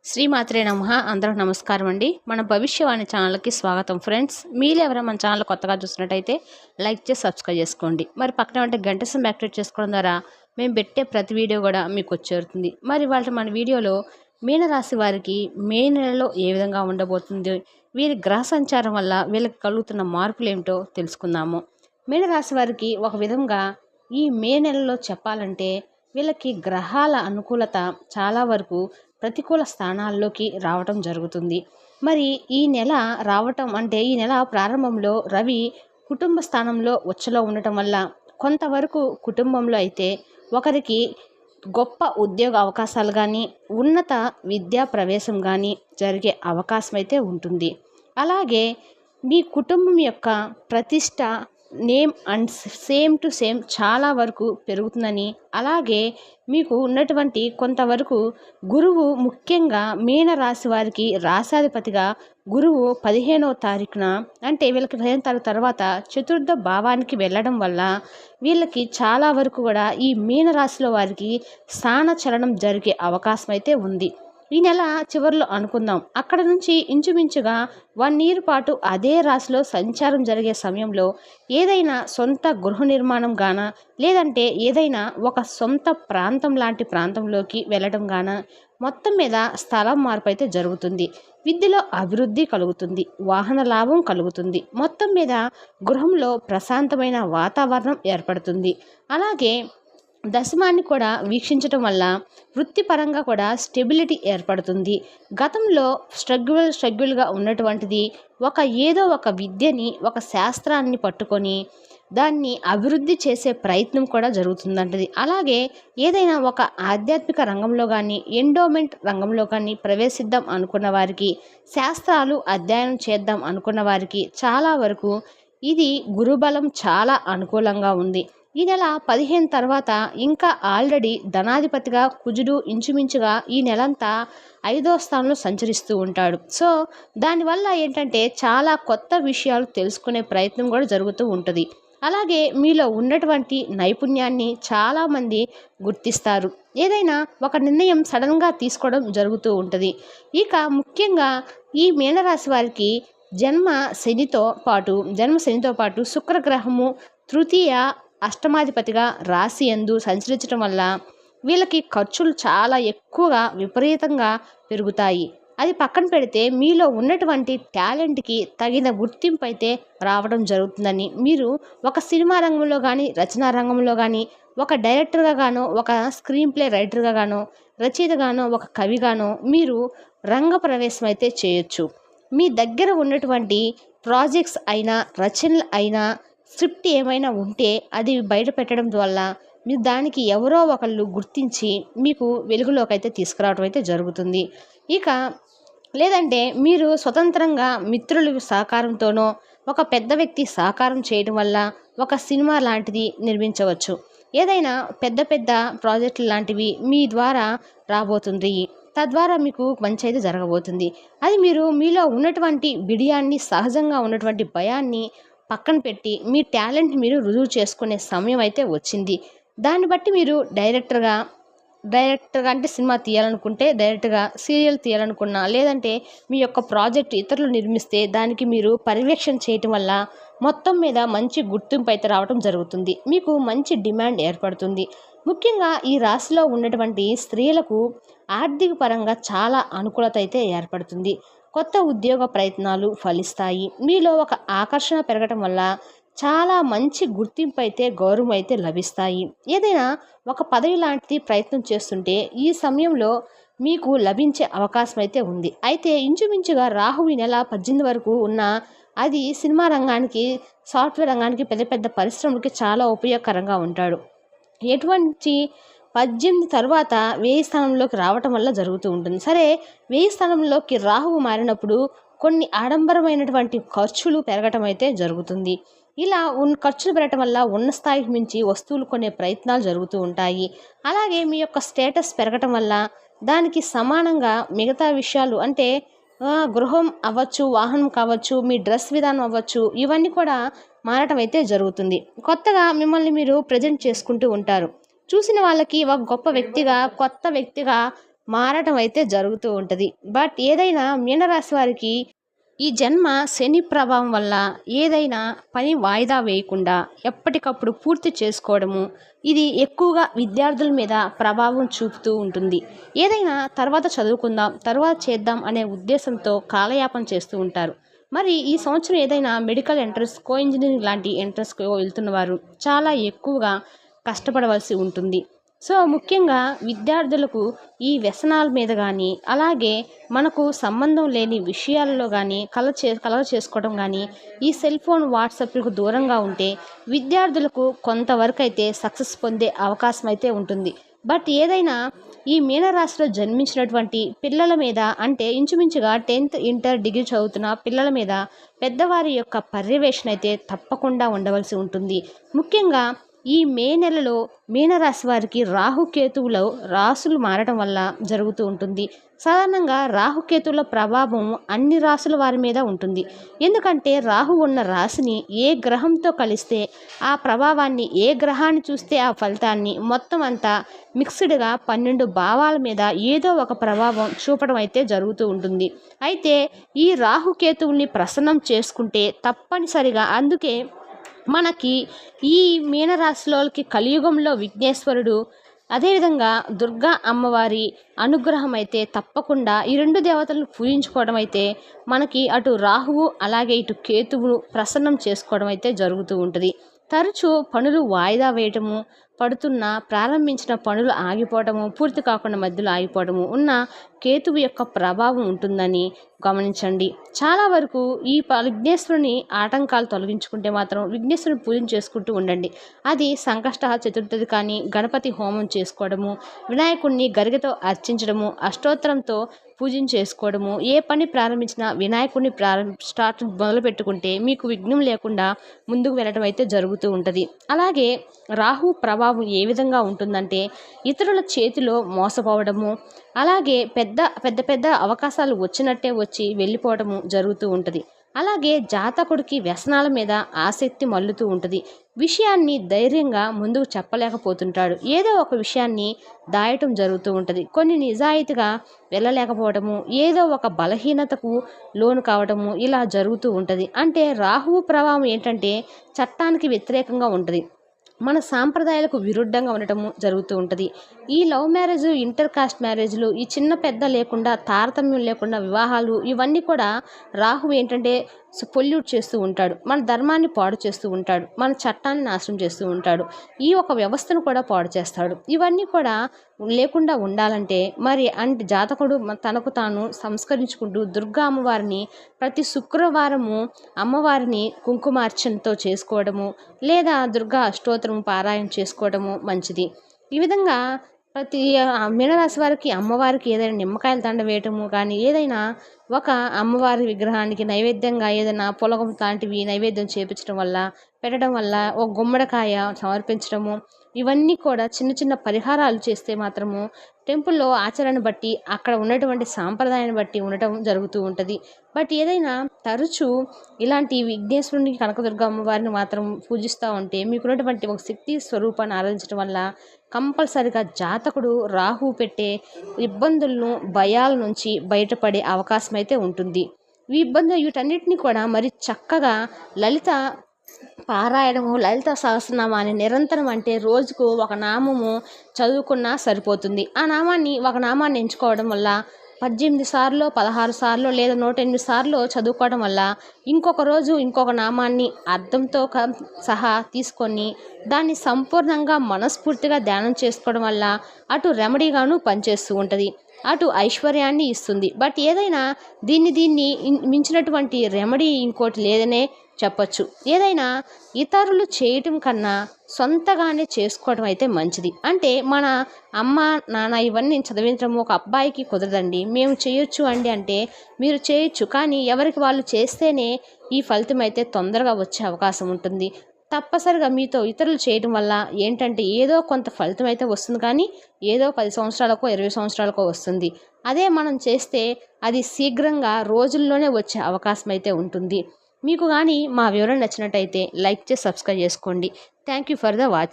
శ్రీమాత్రే నమః. అందరూ నమస్కారం అండి. మన భవిష్యవాణి ఛానల్కి స్వాగతం ఫ్రెండ్స్. మీరు ఎవరైనా మన ఛానల్ కొత్తగా చూసినట్టయితే లైక్ చేసి సబ్స్క్రైబ్ చేసుకోండి. మరి పక్కన ఉంటే గంట సింబల్ యాక్టివేట్ చేసుకోవడం ద్వారా మేము పెట్టే ప్రతి వీడియో కూడా మీకు వచ్చేరుతుంది. మరి వాళ్ళ మన వీడియోలో మీనరాశి వారికి మే నెలలో ఏ విధంగా ఉండబోతుంది, వీరి గ్రహ సంచారం వల్ల వీళ్ళకి కలుగుతున్న మార్పులు ఏమిటో తెలుసుకుందాము. మీనరాశి వారికి ఒక విధంగా ఈ మే నెలలో చెప్పాలంటే వీళ్ళకి గ్రహాల అనుకూలత చాలా వరకు ప్రతికూల స్థానాల్లోకి రావటం జరుగుతుంది. మరి ఈ నెల రావటం అంటే ఈ నెల ప్రారంభంలో రవి కుటుంబ స్థానంలో ఉచ్చలో ఉండటం వల్ల కొంతవరకు కుటుంబంలో అయితే ఒకరికి గొప్ప ఉద్యోగ అవకాశాలు కానీ ఉన్నత విద్యా ప్రవేశం కానీ జరిగే అవకాశం అయితే ఉంటుంది. అలాగే మీ కుటుంబం యొక్క ప్రతిష్ట name and same to same చాలా వరకు పెరుగుతుందని, అలాగే మీకు ఉన్నటువంటి కొంతవరకు గురువు ముఖ్యంగా మీన రాశి వారికి రాశాధిపతిగా గురువు 15వ తారీఖున అంటే వీళ్ళకి 15వ తారీఖు తర్వాత చతుర్థ భావానికి వెళ్ళడం వల్ల వీళ్ళకి చాలా వరకు కూడా ఈ మీన రాశిలో వారికి స్థాన చలనం జరిగే అవకాశం అయితే ఉంది. ఈ నెల చివరిలో అనుకుందాం. అక్కడ నుంచి ఇంచుమించుగా 1 ఇయర్ పాటు అదే రాశిలో సంచారం జరిగే సమయంలో ఏదైనా సొంత గృహ నిర్మాణం గాన, లేదంటే ఏదైనా ఒక సొంత ప్రాంతం లాంటి ప్రాంతంలోకి వెళ్ళడం గాన, మొత్తం మీద స్థలం మార్పు అయితే జరుగుతుంది. విద్యలో అభివృద్ధి కలుగుతుంది, వాహన లాభం కలుగుతుంది, మొత్తం మీద గృహంలో ప్రశాంతమైన వాతావరణం ఏర్పడుతుంది. అలాగే దశమాన్ని కూడా వీక్షించటం వల్ల వృత్తిపరంగా కూడా స్టెబిలిటీ ఏర్పడుతుంది. గతంలో స్ట్రగ్గుల్గా ఉన్నటువంటిది ఏదో ఒక విద్యని, ఒక శాస్త్రాన్ని పట్టుకొని దాన్ని అభివృద్ధి చేసే ప్రయత్నం కూడా జరుగుతుందంటది. అలాగే ఏదైనా ఒక ఆధ్యాత్మిక రంగంలో కానీ, ఎండోమెంట్ రంగంలో కానీ ప్రవేశిద్దాం అనుకున్న వారికి, శాస్త్రాలు అధ్యయనం చేద్దాం అనుకున్న వారికి చాలా వరకు ఇది గురుబలం చాలా అనుకూలంగా ఉంది. ఈ నెల 15 తర్వాత ఇంకా ఆల్రెడీ ధనాధిపతిగా కుజుడు ఇంచుమించుగా ఈ నెలంతా 5వ స్థానంలో సంచరిస్తూ ఉంటాడు. సో దానివల్ల ఏంటంటే చాలా కొత్త విషయాలు తెలుసుకునే ప్రయత్నం కూడా జరుగుతూ ఉంటుంది. అలాగే మీలో ఉన్నటువంటి నైపుణ్యాన్ని చాలామంది గుర్తిస్తారు. ఏదైనా ఒక నిర్ణయం సడన్గా తీసుకోవడం జరుగుతూ ఉంటుంది. ఇక ముఖ్యంగా ఈ మీనరాశి వారికి జన్మ శనితో పాటు శుక్రగ్రహము తృతీయ అష్టమాధిపతిగా రాశి యందు సంచరించడం వల్ల వీళ్ళకి ఖర్చులు చాలా ఎక్కువగా విపరీతంగా పెరుగుతాయి. అది పక్కన పెడితే మీలో ఉన్నటువంటి టాలెంట్కి తగిన గుర్తింపు అయితే రావడం జరుగుతుందని, మీరు ఒక సినిమా రంగంలో కానీ, రచనా రంగంలో కానీ, ఒక డైరెక్టర్గా గానో, ఒక స్క్రీన్ ప్లే రైటర్గా గానో, రచయితగానో, ఒక కవిగానో మీరు రంగ ప్రవేశం అయితే చేయొచ్చు. మీ దగ్గర ఉన్నటువంటి ప్రాజెక్ట్స్ అయినా, రచనలు అయినా, స్క్రిప్ట్ ఏమైనా ఉంటే అది బయట పెట్టడం వల్ల మీరు దానికి ఎవరో ఒకళ్ళు గుర్తించి మీకు వెలుగులోకి అయితే తీసుకురావడం అయితే జరుగుతుంది. ఇక లేదంటే మీరు స్వతంత్రంగా మిత్రుల సహకారంతోనో, ఒక పెద్ద వ్యక్తి సహకారం చేయడం వల్ల ఒక సినిమా లాంటిది నిర్మించవచ్చు. ఏదైనా పెద్ద పెద్ద ప్రాజెక్టులు లాంటివి మీ ద్వారా రాబోతుంది. తద్వారా మీకు మంచి అయితే జరగబోతుంది. అది మీరు మీలో ఉన్నటువంటి బిడియాన్ని, సహజంగా ఉన్నటువంటి భయాన్ని పక్కన పెట్టి మీ టాలెంట్ మీరు రుజువు చేసుకునే సమయం అయితే వచ్చింది. దాన్ని బట్టి మీరు డైరెక్టర్గా అంటే సినిమా తీయాలనుకుంటే డైరెక్ట్గా, సీరియల్ తీయాలనుకున్నా, లేదంటే మీ యొక్క ప్రాజెక్ట్ ఇతరులు నిర్మిస్తే దానికి మీరు పర్యవేక్షణ చేయటం వల్ల మొత్తం మీద మంచి గుర్తింపు అయితే రావడం జరుగుతుంది. మీకు మంచి డిమాండ్ ఏర్పడుతుంది. ముఖ్యంగా ఈ రాశిలో ఉన్నటువంటి స్త్రీలకు ఆర్థిక పరంగా చాలా అనుకూలత అయితే ఏర్పడుతుంది. కొత్త ఉద్యోగ ప్రయత్నాలు ఫలిస్తాయి. మీలో ఒక ఆకర్షణ పెరగటం వల్ల చాలా మంచి గుర్తింపు అయితే, గౌరవం అయితే లభిస్తాయి. ఏదైనా ఒక పదవి లాంటిది ప్రయత్నం చేస్తుంటే ఈ సమయంలో మీకు లభించే అవకాశం అయితే ఉంది. అయితే ఇంచుమించుగా రాహు ఈ నెల 18 వరకు ఉన్న అది సినిమా రంగానికి, సాఫ్ట్వేర్ రంగానికి, పెద్ద పెద్ద పరిశ్రమలకి చాలా ఉపయోగకరంగా ఉంటాడు. ఎటువంటి 18 తర్వాత 1000 స్థానంలోకి రావటం వల్ల జరుగుతూ ఉంటుంది. సరే, 1000 స్థానంలోకి రాహువు మారినప్పుడు కొన్ని ఆడంబరమైనటువంటి ఖర్చులు పెరగటం అయితే జరుగుతుంది. ఇలా ఖర్చులు పెరగటం వల్ల ఉన్న స్థాయికి మించి వస్తువులు కొనే ప్రయత్నాలు జరుగుతూ ఉంటాయి. అలాగే మీ యొక్క స్టేటస్ పెరగటం వల్ల దానికి సమానంగా మిగతా విషయాలు అంటే గృహం అవ్వచ్చు, వాహనం కావచ్చు, మీ డ్రెస్ విధానం అవ్వచ్చు, ఇవన్నీ కూడా మారటం అయితే జరుగుతుంది. కొత్తగా మిమ్మల్ని మీరు ప్రజెంట్ చేసుకుంటూ ఉంటారు. చూసిన వాళ్ళకి ఒక గొప్ప వ్యక్తిగా, కొత్త వ్యక్తిగా మారటం అయితే జరుగుతూ ఉంటుంది. బట్ ఏదైనా మీనరాశి వారికి ఈ జన్మ శని ప్రభావం వల్ల ఏదైనా పని వాయిదా వేయకుండా ఎప్పటికప్పుడు పూర్తి చేసుకోవడము, ఇది ఎక్కువగా విద్యార్థుల మీద ప్రభావం చూపుతూ ఉంటుంది. ఏదైనా తర్వాత చదువుకుందాం, తర్వాత చేద్దాం అనే ఉద్దేశంతో కాలయాపన చేస్తూ ఉంటారు. మరి ఈ సంవత్సరం ఏదైనా మెడికల్ ఎంట్రన్స్, కో ఇంజనీరింగ్ లాంటి ఎంట్రన్స్కి వెళ్తున్న వారు చాలా ఎక్కువగా కష్టపడవలసి ఉంటుంది. సో ముఖ్యంగా విద్యార్థులకు ఈ వ్యసనాల మీద కానీ, అలాగే మనకు సంబంధం లేని విషయాలలో కానీ కలగ చేసుకోవడం కానీ, ఈ సెల్ ఫోన్ వాట్సాప్లకు దూరంగా ఉంటే విద్యార్థులకు కొంతవరకు అయితే సక్సెస్ పొందే అవకాశం అయితే ఉంటుంది. బట్ ఏదైనా ఈ మీనరాశిలో జన్మించినటువంటి పిల్లల మీద, అంటే ఇంచుమించుగా 10th ఇంటర్ డిగ్రీ చదువుతున్న పిల్లల మీద పెద్దవారి యొక్క పర్యవేక్షణ అయితే తప్పకుండా ఉండవలసి ఉంటుంది. ముఖ్యంగా ఈ మే నెలలో మీనరాశి వారికి రాహుకేతువులో రాసులు మారటం వల్ల జరుగుతూ ఉంటుంది. సాధారణంగా రాహుకేతువుల ప్రభావం అన్ని రాసుల వారి మీద ఉంటుంది. ఎందుకంటే రాహు ఉన్న రాశిని ఏ గ్రహంతో కలిస్తే ఆ ప్రభావాన్ని, ఏ గ్రహాన్ని చూస్తే ఆ ఫలితాన్ని మొత్తం అంతా మిక్స్డ్గా 12 భావాల మీద ఏదో ఒక ప్రభావం చూపడం అయితే జరుగుతూ ఉంటుంది. అయితే ఈ రాహుకేతువుల్ని ప్రసన్నం చేసుకుంటే తప్పనిసరిగా, అందుకే మనకి ఈ మీనరాశిలోకి కలియుగంలో విఘ్నేశ్వరుడు, అదేవిధంగా దుర్గా అమ్మవారి అనుగ్రహం అయితే తప్పకుండా ఈ 2 దేవతలను పూజించుకోవడం అయితే మనకి అటు రాహువు అలాగే ఇటు కేతువును ప్రసన్నం చేసుకోవడం అయితే జరుగుతూ ఉంటుంది. తరచూ పనులు వాయిదా వేయటము, ప్రారంభించిన పనులు ఆగిపోవటము, పూర్తి కాకుండా మధ్యలో ఆగిపోవడము ఉన్న కేతువు యొక్క ప్రభావం ఉంటుందని గమనించండి. చాలా వరకు ఈ విఘ్నేశ్వరుని ఆటంకాలు తొలగించుకుంటే మాత్రం విఘ్నేశ్వరుని పూజ చేసుకుంటూ ఉండండి. అది సంకష్టహర చతుర్థి కానీ, గణపతి హోమం చేసుకోవడము, వినాయకుడిని గరిగతో అర్చించడము, అష్టోత్తరంతో పూజను చేసుకోవడము, ఏ పని ప్రారంభించినా వినాయకుడిని స్టార్ట్ మొదలు పెట్టుకుంటే మీకు విఘ్నం లేకుండా ముందుకు వెళ్ళడం అయితే జరుగుతూ ఉంటుంది. అలాగే రాహు ప్రభావం ఏ విధంగా ఉంటుందంటే ఇతరుల చేతిలో మోసపోవడము, అలాగే పెద్ద అవకాశాలు వచ్చినట్టే వచ్చి వెళ్ళిపోవడము జరుగుతూ ఉంటుంది. అలాగే జాతకుడికి వ్యసనాల మీద ఆసక్తి మల్లుతూ ఉంటుంది. విషయాన్ని ధైర్యంగా ముందుకు చెప్పలేకపోతుంటాడు. ఏదో ఒక విషయాన్ని దాయటం జరుగుతూ ఉంటుంది. కొన్ని నిజాయితీగా వెళ్ళలేకపోవడము, ఏదో ఒక బలహీనతకు లోను కావడము ఇలా జరుగుతూ ఉంటుంది. అంటే రాహువు ప్రభావం ఏంటంటే చట్టానికి వ్యతిరేకంగా ఉంటుంది, మన సాంప్రదాయాలకు విరుద్ధంగా ఉండటము జరుగుతూ ఉంటుంది. ఈ లవ్ మ్యారేజ్, ఇంటర్ కాస్ట్ మ్యారేజ్లు, ఈ చిన్న పెద్ద లేకుండా, తారతమ్యం లేకుండా వివాహాలు, ఇవన్నీ కూడా రాహు ఏంటంటే పొల్యూట్ చేస్తూ ఉంటాడు, మన ధర్మాన్ని పాడు చేస్తూ ఉంటాడు, మన చట్టాన్ని నాశనం చేస్తూ ఉంటాడు, ఈ ఒక వ్యవస్థను కూడా పాడు చేస్తాడు. ఇవన్నీ కూడా లేకుండా ఉండాలంటే మరి అంటే జాతకుడు తనకు తాను సంస్కరించుకుంటూ దుర్గా అమ్మవారిని ప్రతి శుక్రవారము అమ్మవారిని కుంకుమార్చనతో చేసుకోవడము, లేదా దుర్గా అష్టోత్తరం పారాయణ చేసుకోవడము మంచిది. ఈ విధంగా ప్రతి మీనరాశి వారికి అమ్మవారికి ఏదైనా నిమ్మకాయల దండ వేయటము కానీ, ఏదైనా ఒక అమ్మవారి విగ్రహానికి నైవేద్యంగా ఏదైనా పులగం లాంటివి నైవేద్యం పెట్టడం వల్ల ఒక గుమ్మడికాయ సమర్పించడము, ఇవన్నీ కూడా చిన్న చిన్న పరిహారాలు చేస్తే మాత్రము టెంపుల్లో ఆచారాన్ని బట్టి, అక్కడ ఉన్నటువంటి సాంప్రదాయాన్ని బట్టి ఉండటం జరుగుతూ ఉంటుంది. బట్ ఏదైనా తరచూ ఇలాంటి విఘ్నేశ్వరుని, కనకదుర్గ అమ్మవారిని మాత్రం పూజిస్తూ ఉంటే మీకున్నటువంటి ఒక శక్తి స్వరూపాన్ని ఆరాధించడం వల్ల కంపల్సరిగా జాతకుడు రాహు పెట్టే ఇబ్బందులను, భయాల నుంచి బయటపడే అవకాశం అయితే ఉంటుంది. వీటన్నిటిని కూడా మరి చక్కగా లలిత పారాయణము, లలిత సహస్రనామాన్ని నిరంతరం, అంటే రోజుకు ఒక నామము చదువుకున్నా సరిపోతుంది. ఆ ఒక నామాన్ని ఎంచుకోవడం వల్ల 18 సార్లు, 16 సార్లు లేదా 108 సార్లు చదువుకోవడం వల్ల ఇంకొక రోజు ఇంకొక నామాన్ని అర్థంతో సహా తీసుకొని దాన్ని సంపూర్ణంగా మనస్ఫూర్తిగా ధ్యానం చేసుకోవడం వల్ల అటు రెమెడీగాను పనిచేస్తూ ఉంటుంది, అటు ఐశ్వర్యాన్ని ఇస్తుంది. బట్ ఏదైనా దీన్ని మించినటువంటి రెమెడీ ఇంకోటి లేదనే చెప్పచ్చు. ఏదైనా ఇతరులు చేయటం కన్నా సొంతగానే చేసుకోవడం అయితే మంచిది. అంటే మన అమ్మ నాన్న ఇవన్నీ చదివించడం ఒక అబ్బాయికి కుదరదండి, మేము చేయొచ్చు అండి అంటే మీరు చేయొచ్చు, కానీ ఎవరికి వాళ్ళు చేస్తేనే ఈ ఫలితం అయితే తొందరగా వచ్చే అవకాశం ఉంటుంది. తప్పనిసరిగా మీతో ఇతరులు చేయడం వల్ల ఏంటంటే ఏదో కొంత ఫలితం అయితే వస్తుంది, కానీ ఏదో 10 సంవత్సరాలకో 20 సంవత్సరాలకో వస్తుంది. అదే మనం చేస్తే అది శీఘ్రంగా రోజుల్లోనే వచ్చే అవకాశం అయితే ఉంటుంది. మీకు కానీ మా వివరణ నచ్చినట్టయితే లైక్ చేసి సబ్స్క్రైబ్ చేసుకోండి. Thank you for the watch.